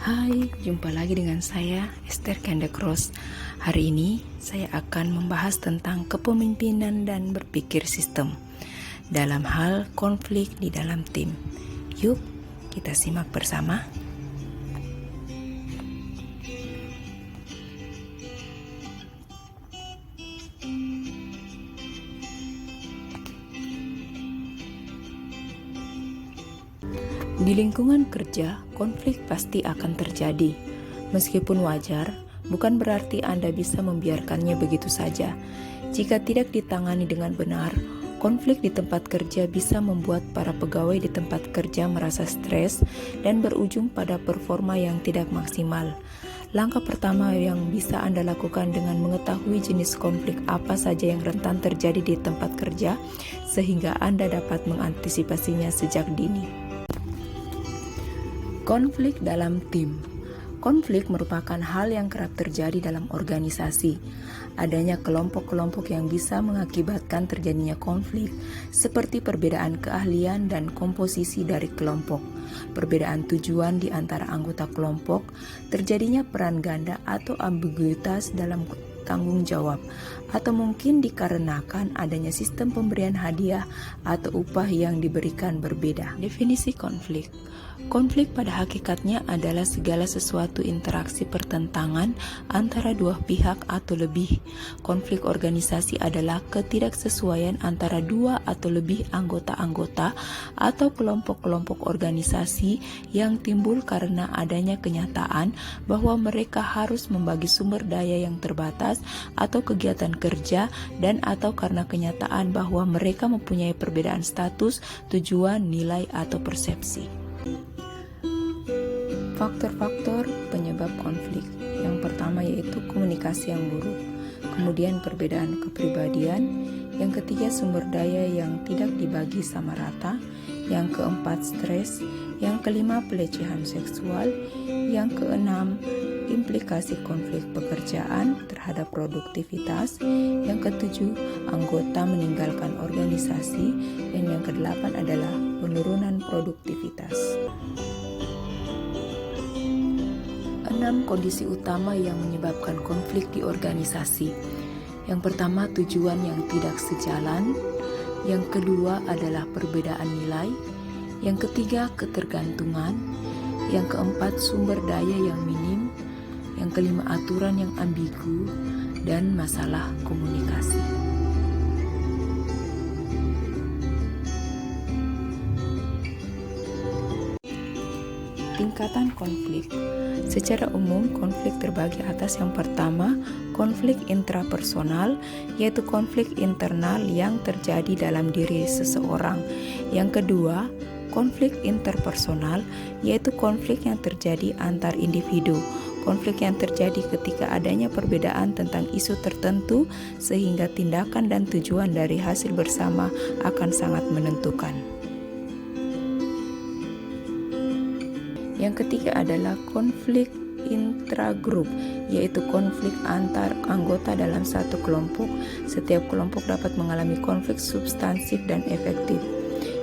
Hai, jumpa lagi dengan saya, Esther Kendekros. Hari ini saya akan membahas tentang kepemimpinan dan berpikir sistem dalam hal konflik di dalam tim. Yuk, kita simak bersama. Di lingkungan kerja, konflik pasti akan terjadi. Meskipun wajar, bukan berarti Anda bisa membiarkannya begitu saja. Jika tidak ditangani dengan benar, konflik di tempat kerja bisa membuat para pegawai di tempat kerja merasa stres dan berujung pada performa yang tidak maksimal. Langkah pertama yang bisa Anda lakukan dengan mengetahui jenis konflik apa saja yang rentan terjadi di tempat kerja, sehingga Anda dapat mengantisipasinya sejak dini. Konflik dalam tim. Konflik merupakan hal yang kerap terjadi dalam organisasi. Adanya kelompok-kelompok yang bisa mengakibatkan terjadinya konflik, seperti perbedaan keahlian dan komposisi dari kelompok, perbedaan tujuan di antara anggota kelompok, terjadinya peran ganda atau ambiguitas dalam tanggung jawab, atau mungkin dikarenakan adanya sistem pemberian hadiah atau upah yang diberikan berbeda. Definisi konflik. Konflik pada hakikatnya adalah segala sesuatu interaksi pertentangan antara dua pihak atau lebih. Konflik organisasi adalah ketidaksesuaian antara dua atau lebih anggota-anggota atau kelompok-kelompok organisasi yang timbul karena adanya kenyataan bahwa mereka harus membagi sumber daya yang terbatas atau kegiatan kerja dan atau karena kenyataan bahwa mereka mempunyai perbedaan status, tujuan, nilai, atau persepsi. Faktor-faktor penyebab konflik. Yang pertama yaitu komunikasi yang buruk, kemudian perbedaan kepribadian, yang ketiga sumber daya yang tidak dibagi sama rata, yang keempat stres, yang kelima pelecehan seksual, yang keenam implikasi konflik pekerjaan terhadap produktivitas, yang ketujuh anggota meninggalkan organisasi, dan yang kedelapan adalah penurunan produktivitas. 6 kondisi utama yang menyebabkan konflik di organisasi. Yang pertama, tujuan yang tidak sejalan. Yang kedua adalah perbedaan nilai. Yang ketiga, ketergantungan. Yang keempat, sumber daya yang minim. Yang kelima, aturan yang ambigu. Dan masalah komunikasi. Tingkatan konflik. Secara umum, konflik terbagi atas yang pertama, konflik intrapersonal, yaitu konflik internal yang terjadi dalam diri seseorang. Yang kedua, konflik interpersonal, yaitu konflik yang terjadi antar individu. Konflik yang terjadi ketika adanya perbedaan tentang isu tertentu, sehingga tindakan dan tujuan dari hasil bersama akan sangat menentukan. Yang ketiga adalah konflik intragrup, yaitu konflik antar anggota dalam satu kelompok. Setiap kelompok dapat mengalami konflik substansif dan efektif.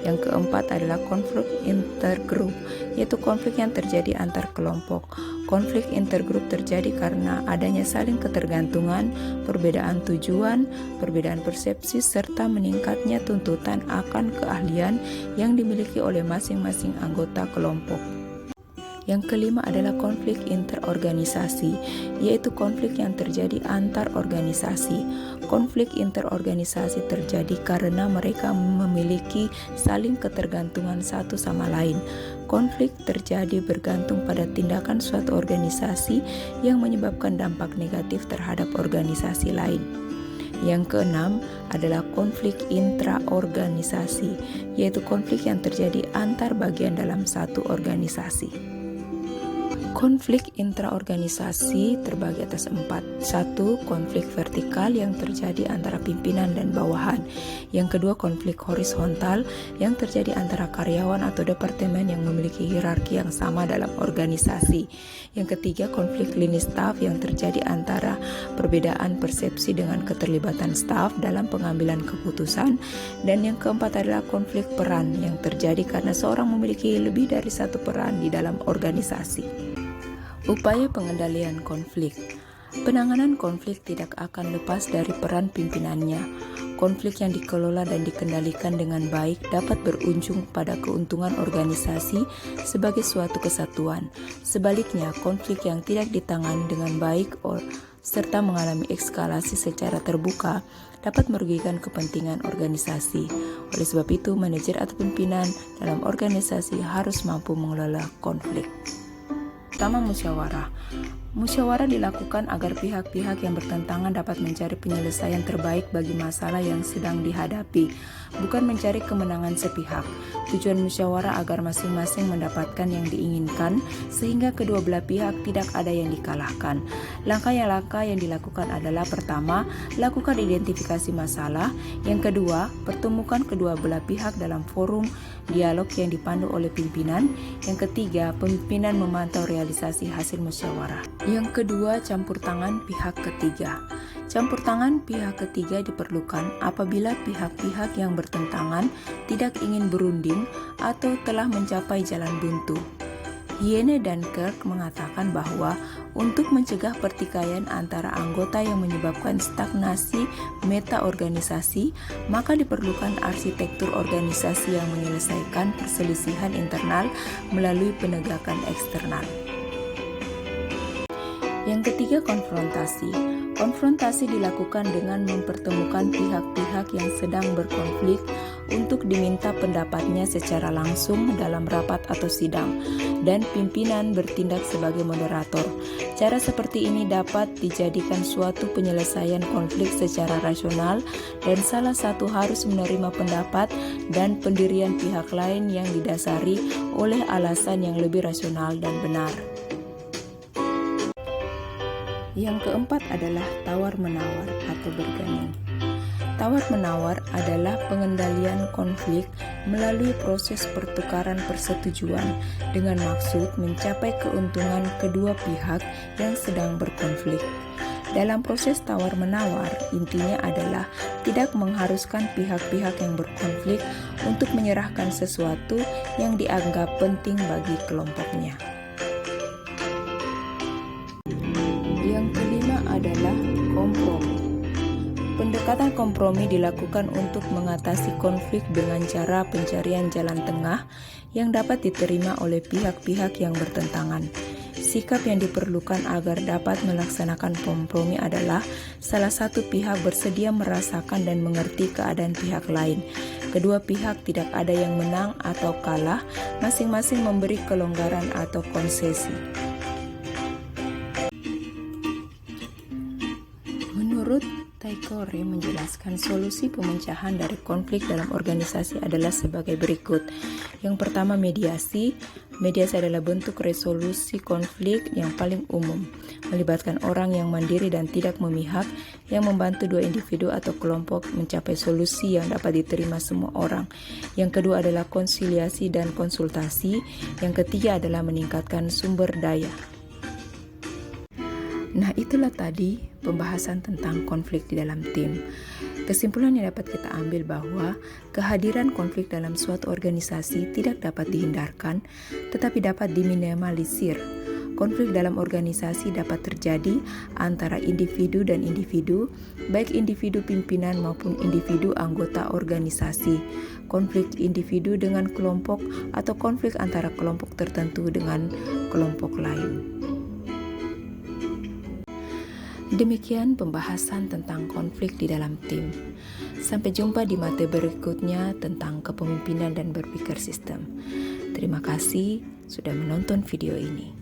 Yang keempat adalah konflik intergrup, yaitu konflik yang terjadi antar kelompok. Konflik intergrup terjadi karena adanya saling ketergantungan, perbedaan tujuan, perbedaan persepsi, serta meningkatnya tuntutan akan keahlian yang dimiliki oleh masing-masing anggota kelompok. Yang kelima adalah konflik interorganisasi, yaitu konflik yang terjadi antar organisasi. Konflik interorganisasi terjadi karena mereka memiliki saling ketergantungan satu sama lain. Konflik terjadi bergantung pada tindakan suatu organisasi yang menyebabkan dampak negatif terhadap organisasi lain. Yang keenam adalah konflik intraorganisasi, yaitu konflik yang terjadi antar bagian dalam satu organisasi. Konflik intraorganisasi terbagi atas 4. 1. Konflik vertikal yang terjadi antara pimpinan dan bawahan. Yang kedua, konflik horizontal yang terjadi antara karyawan atau departemen yang memiliki hierarki yang sama dalam organisasi. Yang ketiga, konflik lini staf yang terjadi antara perbedaan persepsi dengan keterlibatan staf dalam pengambilan keputusan. Dan yang keempat adalah konflik peran yang terjadi karena seorang memiliki lebih dari satu peran di dalam organisasi. Upaya pengendalian konflik. Penanganan konflik tidak akan lepas dari peran pimpinannya. Konflik yang dikelola dan dikendalikan dengan baik dapat berujung pada keuntungan organisasi sebagai suatu kesatuan. Sebaliknya, konflik yang tidak ditangani dengan baik serta mengalami eskalasi secara terbuka dapat merugikan kepentingan organisasi. Oleh sebab itu, manajer atau pimpinan dalam organisasi harus mampu mengelola konflik. Pertama, musyawarah. Musyawarah dilakukan agar pihak-pihak yang bertentangan dapat mencari penyelesaian terbaik bagi masalah yang sedang dihadapi, bukan mencari kemenangan sepihak. Tujuan musyawarah agar masing-masing mendapatkan yang diinginkan, sehingga kedua belah pihak tidak ada yang dikalahkan. Langkah yang dilakukan adalah: pertama, lakukan identifikasi masalah. Yang kedua, pertemukan kedua belah pihak dalam forum dialog yang dipandu oleh pimpinan. Yang ketiga, pimpinan memantau realisasi hasil musyawarah. Yang kedua, campur tangan pihak ketiga. Campur tangan pihak ketiga diperlukan apabila pihak-pihak yang bertentangan tidak ingin berunding atau telah mencapai jalan buntu. Yene dan Kirk mengatakan bahwa untuk mencegah pertikaian antara anggota yang menyebabkan stagnasi meta-organisasi, maka diperlukan arsitektur organisasi yang menyelesaikan perselisihan internal melalui penegakan eksternal. Yang ketiga, konfrontasi. Konfrontasi dilakukan dengan mempertemukan pihak-pihak yang sedang berkonflik untuk diminta pendapatnya secara langsung dalam rapat atau sidang, dan pimpinan bertindak sebagai moderator. Cara seperti ini dapat dijadikan suatu penyelesaian konflik secara rasional, dan salah satu harus menerima pendapat dan pendirian pihak lain yang didasari oleh alasan yang lebih rasional dan benar. Yang keempat adalah tawar-menawar atau bargaining. Tawar-menawar adalah pengendalian konflik melalui proses pertukaran persetujuan dengan maksud mencapai keuntungan kedua pihak yang sedang berkonflik. Dalam proses tawar-menawar, intinya adalah tidak mengharuskan pihak-pihak yang berkonflik untuk menyerahkan sesuatu yang dianggap penting bagi kelompoknya. Yang kelima adalah kompromi. Pendekatan kompromi dilakukan untuk mengatasi konflik dengan cara pencarian jalan tengah yang dapat diterima oleh pihak-pihak yang bertentangan. Sikap yang diperlukan agar dapat melaksanakan kompromi adalah salah satu pihak bersedia merasakan dan mengerti keadaan pihak lain. Kedua pihak tidak ada yang menang atau kalah, masing-masing memberi kelonggaran atau konsesi. Menurut Taikore menjelaskan solusi pemecahan dari konflik dalam organisasi adalah sebagai berikut. Yang pertama, mediasi. Mediasi adalah bentuk resolusi konflik yang paling umum, melibatkan orang yang mandiri dan tidak memihak, yang membantu dua individu atau kelompok mencapai solusi yang dapat diterima semua orang. Yang kedua adalah konsiliasi dan konsultasi. Yang ketiga adalah meningkatkan sumber daya. Nah, itulah tadi pembahasan tentang konflik di dalam tim. Kesimpulan yang dapat kita ambil bahwa kehadiran konflik dalam suatu organisasi tidak dapat dihindarkan, tetapi dapat diminimalisir. Konflik dalam organisasi dapat terjadi antara individu dan individu, baik individu pimpinan maupun individu anggota organisasi, konflik individu dengan kelompok, atau konflik antara kelompok tertentu dengan kelompok lain. Demikian pembahasan tentang konflik di dalam tim. Sampai jumpa di materi berikutnya tentang kepemimpinan dan berpikir sistem. Terima kasih sudah menonton video ini.